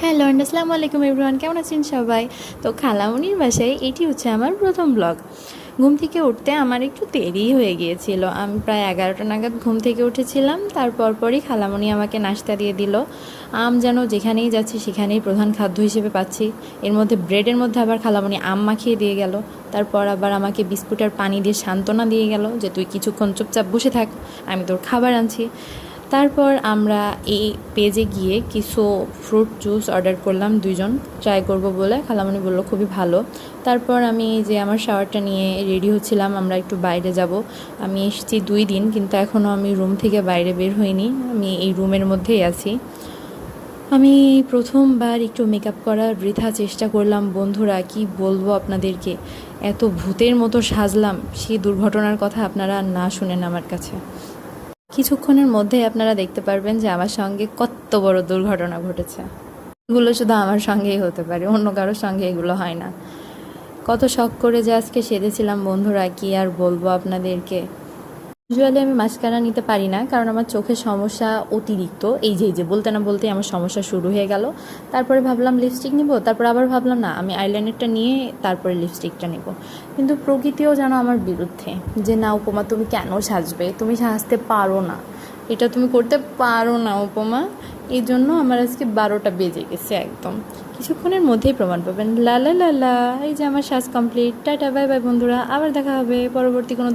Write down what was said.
Hello and আসসালামু আলাইকুম everyone, কেমন আছেন সবাই? তো খালামণির বাসায় এটি হচ্ছে আমার প্রথম ব্লগ। ঘুম থেকে উঠতে আমার একটু দেরি হয়ে গিয়েছিল। আমি প্রায় 11টা নাগাদ ঘুম থেকে উঠেছিলাম। তারপর পরই খালামণি আমাকে নাস্তা দিয়ে দিল। যেন যেখানেই যাচ্ছি সেখানেই প্রধান খাদ্য হিসেবে পাচ্ছি। এর মধ্যে ব্রেডের মধ্যে আবার খালামণি মাখিয়ে দিয়ে গেল। তারপর আবার আমাকে বিস্কুট আর পানি দিয়ে সান্ত্বনা দিয়ে গেল যে তুই কিছুক্ষণ চুপচাপ বসে থাক, আমি তোর খাবার আনছি। তারপর আমরা এই পেজে গিয়ে কিছু ফ্রুট জুস অর্ডার করলাম, দুইজন ট্রাই করব বলে। খালামণি বললো খুবই ভালো। তারপর আমি যে আমার শাওয়ারটা নিয়ে রেডি হচ্ছিলাম, আমরা একটু বাইরে যাব। আমি এসেছি 2 দিন, কিন্তু এখনও আমি রুম থেকে বাইরে বের হইনি, আমি এই রুমের মধ্যেই আছি। আমি প্রথমবার একটু মেকআপ করার বৃথা চেষ্টা করলাম। বন্ধুরা, কি বলবো আপনাদেরকে, এত ভূতের মতো সাজলাম, সেই দুর্ঘটনার কথা আপনারা না শুনেন আমার কাছে। কিছুক্ষণের মধ্যেই আপনারা দেখতে পারবেন যে আমার সঙ্গে কত বড় দুর্ঘটনা ঘটেছে। এগুলো শুধু আমার সঙ্গেই হতে পারে, অন্য কারোর সঙ্গে এগুলো হয় না। কত শখ করে যে আজকে সেজেছিলাম বন্ধুরা, কি আর বলবো আপনাদেরকে। ইউজুয়ালি আমি মাস্কারা নিতে পারি না, কারণ আমার চোখের সমস্যা অতিরিক্ত। এই যে বলতে না বলতেই আমার সমস্যা শুরু হয়ে গেল। তারপরে ভাবলাম লিপস্টিক নিব, তারপর আবার ভাবলাম না, আমি আইলাইনারটা নিয়ে তারপরে লিপস্টিকটা নেব। কিন্তু প্রকৃতিও যেন আমার বিরুদ্ধে, যে না উপমা তুমি কেন সাজবে, তুমি সাজতে পারো না, এটা তুমি করতে পারো না উপমা। এই জন্য আমার আজকে 12টা বেজে গেছে একদম। কিছুক্ষণের মধ্যেই প্রমাণ পাবেন। লা লা লা লা, এই যে আমার সাজ কমপ্লিট। টাটা, বাই বাই বন্ধুরা, আবার দেখা হবে পরবর্তী কোনো